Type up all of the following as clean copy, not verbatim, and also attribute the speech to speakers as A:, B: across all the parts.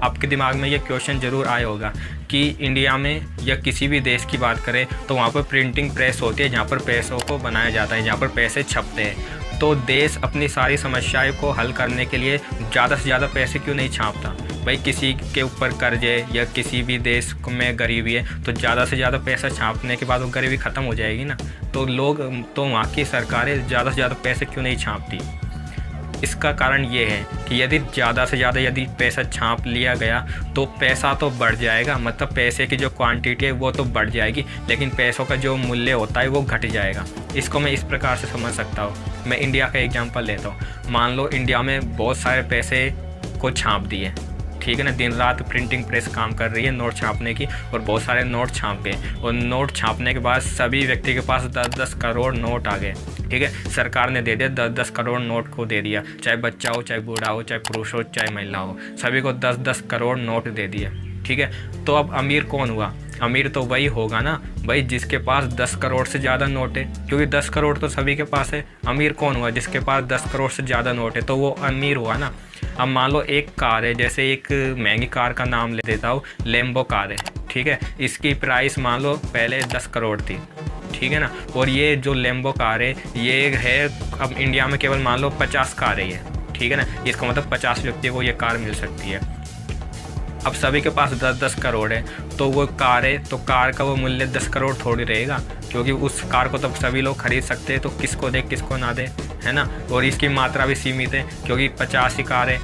A: आपके दिमाग में ये क्वेश्चन ज़रूर आया होगा कि इंडिया में या किसी भी देश की बात करें तो वहाँ पर प्रिंटिंग प्रेस होती है जहाँ पर पैसों को बनाया जाता है, जहाँ पर पैसे छपते हैं। तो देश अपनी सारी समस्याएं को हल करने के लिए ज़्यादा से ज़्यादा पैसे क्यों नहीं छापता? भाई किसी के ऊपर कर्ज है या किसी भी देश में गरीबी है तो ज़्यादा से ज़्यादा पैसा छापने के बाद वो गरीबी ख़त्म हो जाएगी ना। तो वहाँ की सरकारें ज़्यादा से ज़्यादा पैसे क्यों नहीं छापती? इसका कारण ये है कि यदि ज़्यादा से ज़्यादा यदि पैसा छाप लिया गया तो पैसा तो बढ़ जाएगा, मतलब पैसे की जो क्वांटिटी है वो तो बढ़ जाएगी, लेकिन पैसों का जो मूल्य होता है वो घट जाएगा। इसको मैं इस प्रकार से समझ सकता हूँ। मैं इंडिया का एग्जांपल लेता हूँ। मान लो इंडिया में बहुत सारे पैसे को छाप दिए, ठीक है ना, दिन रात प्रिंटिंग प्रेस काम कर रही है नोट छापने की, और बहुत सारे नोट छाप गए, और नोट छापने के बाद सभी व्यक्ति के पास 10-10 करोड़ नोट आ गए, ठीक है। सरकार ने दे दिया 10-10 करोड़ नोट को दे दिया, चाहे बच्चा हो, चाहे बूढ़ा हो, चाहे पुरुष हो, चाहे महिला हो, सभी को 10-10 करोड़ नोट दे दिए, ठीक है। तो अब अमीर कौन हुआ? अमीर तो वही होगा ना भाई जिसके पास 10 करोड़ से ज़्यादा नोट है, क्योंकि 10 करोड़ तो सभी के पास है। अमीर कौन हुआ? जिसके पास 10 करोड़ से ज़्यादा नोट है, तो वो अमीर हुआ ना। अब मान लो एक कार है, जैसे एक महंगी कार का नाम ले देता हूँ, लेम्बो कार है, ठीक है। इसकी प्राइस मान लो पहले 10 करोड़ थी, ठीक है ना, और ये जो लेम्बो कार है ये है अब इंडिया में केवल मान लो 50 कार है ये, ठीक है ना। इसका मतलब 50 व्यक्तियों को ये कार मिल सकती है। अब सभी के पास 10-10 करोड़ है तो वो कार है, तो कार का वो मूल्य 10 करोड़ थोड़ी रहेगा, क्योंकि उस कार को तब सभी लोग खरीद सकते हैं, तो किसको दे किसको ना दे, है ना। और इसकी मात्रा भी सीमित है क्योंकि 50 ही कार है,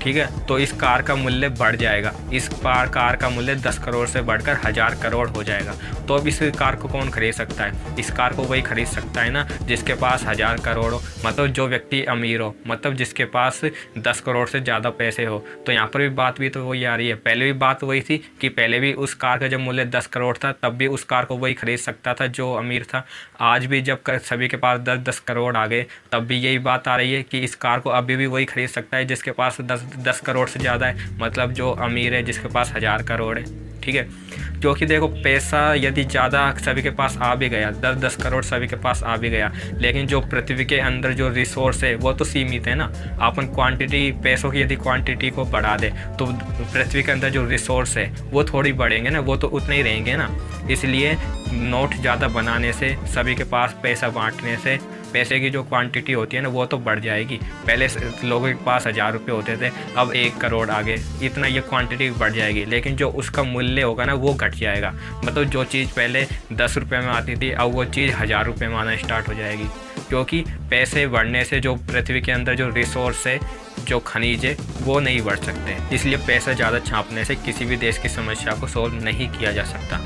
A: ठीक है। तो इस कार का मूल्य बढ़ जाएगा, इस कार का मूल्य 10 करोड़ से बढ़कर 1000 करोड़ हो जाएगा। तो अब इस कार को कौन खरीद सकता है? इस कार को वही खरीद सकता है ना जिसके पास 1000 करोड़ हो, मतलब जो व्यक्ति अमीर हो, मतलब जिसके पास 10 करोड़ से ज़्यादा पैसे हो। तो यहाँ पर भी बात भी तो वही आ रही है। पहले भी बात वही थी कि पहले भी उस कार का जब मूल्य 10 करोड़ था तब भी उस कार को वही खरीद सकता था जो अमीर था। आज भी जब सभी के पास 10-10 करोड़ आ गए तब भी यही बात आ रही है कि इस कार को अभी भी वही खरीद सकता है जिसके पास 10 करोड़ से ज़्यादा है, मतलब जो अमीर है जिसके पास 1000 करोड़ है, ठीक है। क्योंकि देखो पैसा यदि ज़्यादा सभी के पास आ भी गया, 10-10 करोड़ सभी के पास आ भी गया, लेकिन जो पृथ्वी के अंदर जो रिसोर्स है वो तो सीमित है ना। अपन क्वांटिटी पैसों की यदि क्वांटिटी को बढ़ा दे तो पृथ्वी के अंदर जो रिसोर्स है वो थोड़ी बढ़ेंगे ना, वो तो उतने ही रहेंगे ना। इसलिए नोट ज़्यादा बनाने से, सभी के पास पैसा बांटने से पैसे की जो क्वांटिटी होती है ना वो तो बढ़ जाएगी। पहले लोगों के पास 1000 रुपये होते थे, अब 1 करोड़ आ गए, इतना ये क्वांटिटी बढ़ जाएगी, लेकिन जो उसका मूल्य होगा ना वो घट जाएगा। मतलब जो चीज़ पहले 10 रुपये में आती थी अब वो चीज़ 1000 रुपये में आना स्टार्ट हो जाएगी, क्योंकि पैसे बढ़ने से जो पृथ्वी के अंदर जो रिसोर्स है, जो खनिज है वो नहीं बढ़ सकते। इसलिए पैसा ज़्यादा छापने से किसी भी देश की समस्या को सोल्व नहीं किया जा सकता।